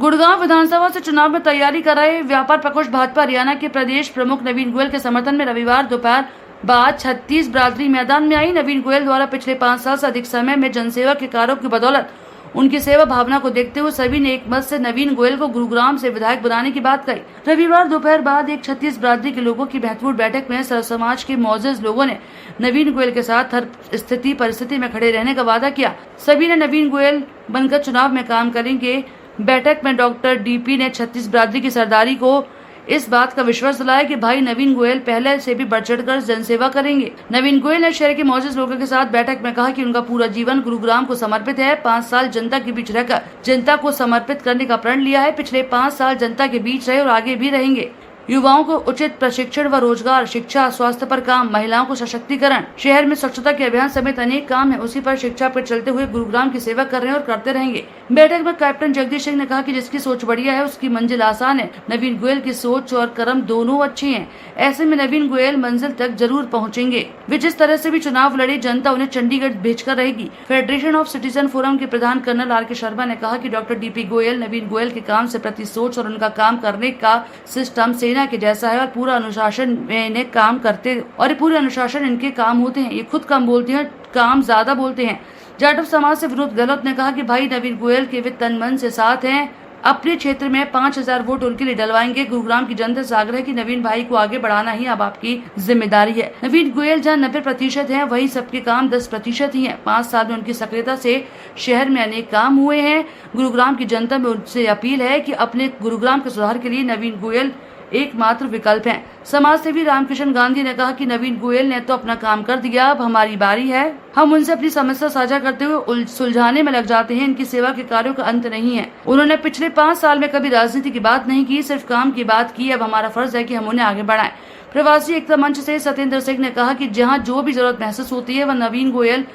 गुड़गांव विधानसभा से चुनाव में तैयारी कर रहे व्यापार प्रकोष्ठ भाजपा हरियाणा के प्रदेश प्रमुख नवीन गोयल के समर्थन में रविवार दोपहर बाद 36 बरादरी मैदान में आई। नवीन गोयल द्वारा पिछले 5 साल से अधिक समय में जनसेवा के कार्यों की बदौलत उनकी सेवा भावना को देखते हुए सभी ने एक मत से नवीन गोयल को गुरुग्राम से विधायक बनाने की बात कही। रविवार दोपहर बाद एक 36 बरादरी के लोगों की महत्वपूर्ण बैठक में सर्व समाज के मौजूद लोगों ने नवीन गोयल के साथ हर स्थिति परिस्थिति में खड़े रहने का वादा किया। सभी ने नवीन गोयल बनकर चुनाव में काम करेंगे। बैठक में डॉक्टर डीपी ने 36 बरादरी की सरदारी को इस बात का विश्वास दिलाया कि भाई नवीन गोयल पहले से भी बढ़ चढ़कर जनसेवा करेंगे। नवीन गोयल ने शहर के मौजूद लोगों के साथ बैठक में कहा कि उनका पूरा जीवन गुरुग्राम को समर्पित है। 5 साल जनता के बीच रहकर जनता को समर्पित करने का प्रण लिया है। पिछले 5 साल जनता के बीच रहे और आगे भी रहेंगे। युवाओं को उचित प्रशिक्षण व रोजगार, शिक्षा, स्वास्थ्य पर काम, महिलाओं को सशक्तिकरण, शहर में स्वच्छता के अभियान समेत अनेक काम है। उसी पर शिक्षा पर चलते हुए गुरुग्राम की सेवा कर रहे हैं और करते रहेंगे। बैठक में कैप्टन जगदीश सिंह ने कहा कि जिसकी सोच बढ़िया है उसकी मंजिल आसान है। नवीन गोयल की सोच और कर्म दोनों अच्छे हैं। ऐसे में नवीन गोयल मंजिल तक जरूर पहुँचेंगे। वे जिस तरह से भी चुनाव लड़े, जनता उन्हें चंडीगढ़ भेजकर रहेगी। फेडरेशन ऑफ सिटीजन फोरम के प्रधान कर्नल आर.के. शर्मा ने कहा कि डॉक्टर डी.पी. गोयल नवीन गोयल के काम से प्रति सोच और उनका काम करने का सिस्टम सेना के जैसा है और पूरा अनुशासन में इन्हें काम करते और पूरे अनुशासन इनके काम होते हैं। ये खुद कम बोलते हैं, काम ज्यादा बोलते हैं। जाटव समाज से विरोध गहलोत ने कहा कि भाई नवीन गोयल के वे तन मन से साथ हैं। अपने क्षेत्र में 5000 वोट उनके लिए डलवाएंगे। गुरुग्राम की जनता से आग्रह है कि नवीन भाई को आगे बढ़ाना ही अब आपकी जिम्मेदारी है। नवीन गोयल जहाँ 90% है वही सबके काम 10% ही है। 5 साल में उनकी सक्रियता से शहर में अनेक काम हुए हैं। गुरुग्राम की जनता में उनसे अपील है कि अपने गुरुग्राम के सुधार के लिए नवीन गोयल एकमात्र विकल्प हैं। समाज सेवी रामकिशन गांधी ने कहा कि नवीन गोयल ने तो अपना काम कर दिया, अब हमारी बारी है। हम उनसे अपनी समस्या साझा करते हुए सुलझाने में लग जाते हैं। इनकी सेवा के कार्यों का अंत नहीं है। उन्होंने पिछले 5 साल में कभी राजनीति की बात नहीं की, सिर्फ काम की बात की। अब हमारा फर्ज है कि हम उन्हें आगे बढ़ाएं। प्रवासी एकता मंच से सत्येंद्र सिंह ने कहा कि जहाँ जो भी जरूरत महसूस होती है वह नवीन गोयल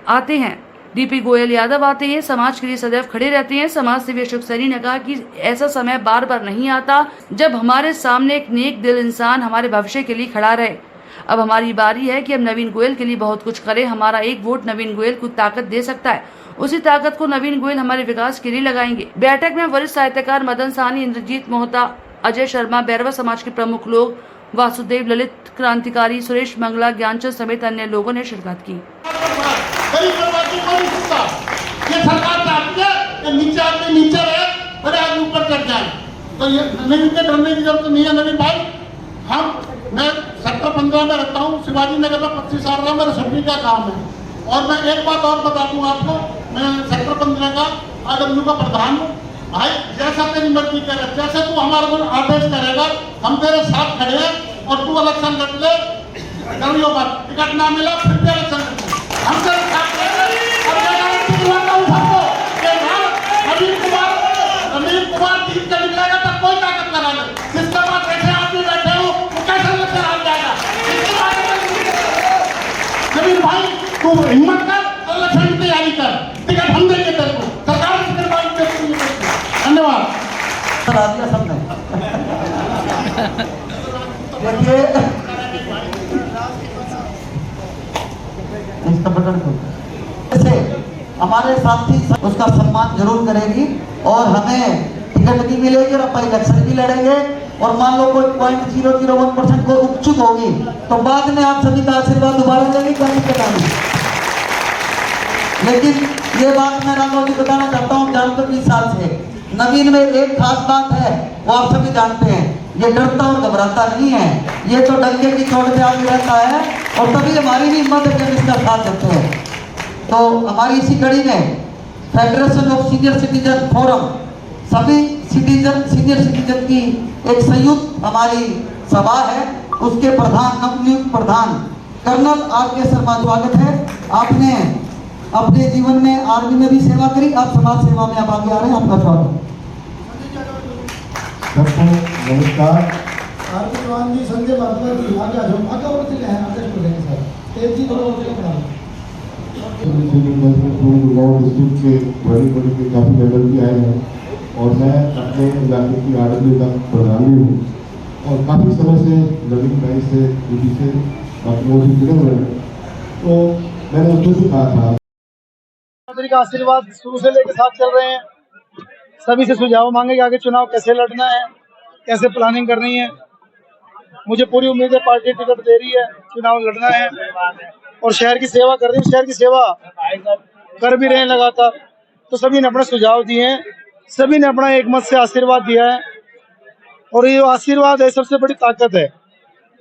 आते हैं, डीपी गोयल यादव आते हैं, समाज के लिए सदैव खड़े रहते हैं। समाज सेवी अशोक सैनी ने कहा कि ऐसा समय बार बार नहीं आता जब हमारे सामने एक नेक दिल इंसान हमारे भविष्य के लिए खड़ा रहे। अब हमारी बारी है कि हम नवीन गोयल के लिए बहुत कुछ करें। हमारा एक वोट नवीन गोयल को ताकत दे सकता है। उसी ताकत को नवीन गोयल हमारे विकास के लिए लगाएंगे। बैठक में वरिष्ठ साहित्यकार मदन साहनी, इंद्रजीत मोहता, अजय शर्मा, बैरवा समाज के प्रमुख लोग, वासुदेव, ललित, क्रांतिकारी, सुरेश मंगला, ज्ञानचंद समेत अन्य लोगों ने शिरकत की। ये सरकार चाहती है कि नीचे आदमी नीचे रहे और आदमी ऊपर चढ़ जाए। तो ये नवीन के डरने की जरूरत नहीं है। नवीन भाई, मैं सेक्टर 15 में रहता हूँ, शिवाजी नगर में 25 साल रहा, मेरा सब्जी का काम है। और मैं एक बात और बता दूँ आपको, मैं सेक्टर 15 का आदमी का प्रधान हूँ। भाई जैसा तेरी मर्जी करे, जैसे तू हमारे को आदेश करेगा हम तेरे साथ खड़े हैं। और तू इलेक्शन लड़ ले, करियो बात, टिकट ना मिला फिर भी इलेक्शन लड़ ले, हम तेरे साथ खड़े हैं। नवीन कुमार जीत कर निकलेगा तब कोई ताकत लगा ले। जिसके बाद ऐसे आदमी बैठे हो वो कैसे इलेक्शन आ जाएगा। नवीन भाई तू हिम्मत कर, इलेक्शन की तैयारी कर, टिकट हम देंगे तेरे को। सरकार टिकट मांग देती है। धन्यवाद। हमारे साथी उसका सम्मान जरूर करेगी और हमें टिकट भी मिलेगी और अपन इलेक्शन भी लड़ेंगे। और मान लो कोई 0.001% को उपचुक होगी तो बाद में आप सभी का आशीर्वाद दोबारा लेंगे, कोई दिक्कत नहीं। लेकिन ये बात मैं रामो जी बताना चाहता हूँ, जानते 20 साल से नवीन में एक खास बात है, वो आप सभी जानते हैं, ये डरता और घबराता नहीं है। ये तो डंके की चोट पे आगे रहता है और तभी हमारी भी हिम्मत है कि इसका साथ देते हैं। तो हमारी इसी कड़ी में federation of senior citizen forum, सभी सीनियर सिटीजन की एक संयुक्त हमारी सभा है। उसके प्रधान, नवनियुक्त प्रधान कर्नल आर.के. शर्मा, स्वागत है। आपने अपने जीवन में आर्मी में भी सेवा करी, आप समाज सेवा में आप आगे आ रहे हैं, आपका स्वागत। नमस्कार। आर्मी जवान जी, संजय महात्मा जी, आगे आ जाओ, आगे और चले हैं, आदेश बोलेंगे सर। तेज जी थोड़ा ऊपर बढ़ा। गुड़गांव डिस्ट्रिक्ट के बड़ी के काफ़ी लेवल भी आए हैं और मैं अपने इलाके की आरडब्ल्यू का प्रधान भी हूँ और काफ़ी समय से नवीन भाई से ड्यूटी से अपने जुड़े हुए हैं। तो मैंने उसमें से कहा था का आशीर्वाद शुरू से लेकर साथ चल रहे हैं। सभी से सुझाव मांगे कि आगे चुनाव कैसे लड़ना है, कैसे प्लानिंग करनी है। मुझे पूरी उम्मीद है पार्टी टिकट दे रही है, चुनाव लड़ना है और शहर की सेवा कर रही है। शहर की सेवा कर भी रहे हैं लगातार। तो सभी ने अपने सुझाव दिए हैं, सभी ने अपना एक मत से आशीर्वाद दिया है और ये आशीर्वाद है सबसे बड़ी ताकत है।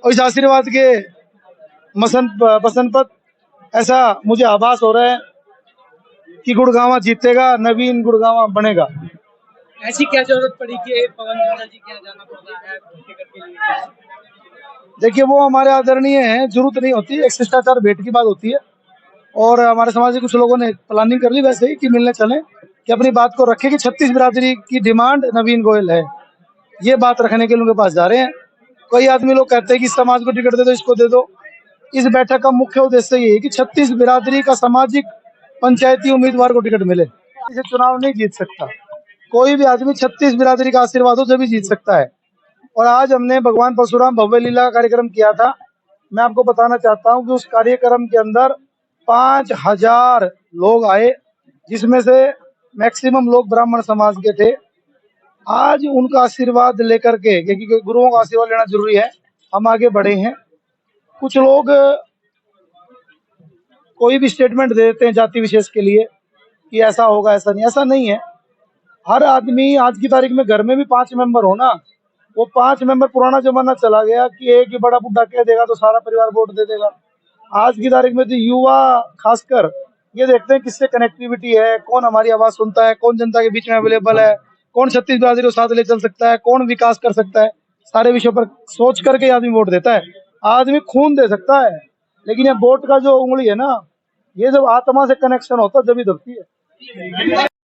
और इस आशीर्वाद के बसंत ऐसा मुझे आभास हो रहा है कि गुड़गांव जीतेगा, नवीन गुड़गांव बनेगा। ऐसी क्या जरूरत पड़ी कि पवन मंडल जी के यहाँ जाना पड़ता है टिकट के लिए? देखिए, वो हमारे आदरणीय हैं, जरूरत नहीं होती, एक शिष्टाचार भेंट की बात होती है और हमारे समाज के कुछ लोगों ने प्लानिंग कर ली वैसे ही कि मिलने चले, कि अपनी बात को रखे कि 36 बिरादरी की डिमांड नवीन गोयल है, ये बात रखने के लिए उनके पास जा रहे हैं। कई आदमी लोग कहते हैं कि समाज को टिकट दे दो, इसको दे दो। इस बैठक का मुख्य उद्देश्य ये है कि 36 बिरादरी का सामाजिक पंचायती उम्मीदवार को टिकट मिले। इसे चुनाव नहीं जीत सकता कोई भी आदमी, 36 बिरादरी का आशीर्वाद हो जब जीत सकता है। और आज हमने भगवान परशुराम भव्य लीला का कार्यक्रम किया था। मैं आपको बताना चाहता हूं कि उस कार्यक्रम के अंदर 5000 लोग आए, जिसमें से मैक्सिमम लोग ब्राह्मण समाज के थे। आज उनका आशीर्वाद लेकर के, क्योंकि गुरुओं का आशीर्वाद लेना जरूरी है, हम आगे बढ़े हैं। कुछ लोग कोई भी स्टेटमेंट दे देते हैं जाति विशेष के लिए कि ऐसा होगा, ऐसा नहीं है। हर आदमी आज की तारीख में घर में भी 5 मेंबर हो ना, वो 5 मेंबर पुराना जमाना चला गया कि एक ही बड़ा बुड्ढा कह देगा तो सारा परिवार वोट दे देगा। आज की तारीख में तो युवा खासकर ये देखते हैं किससे कनेक्टिविटी है, कौन हमारी आवाज सुनता है, कौन जनता के बीच में अवेलेबल है, कौन 36 बिरादरी को साथ ले चल सकता है, कौन विकास कर सकता है। सारे विषयों पर सोच करके आदमी वोट देता है। आदमी खून दे सकता है, लेकिन ये वोट का जो उंगली है ना, ये जब आत्मा से कनेक्शन होता है जब ही दबती है।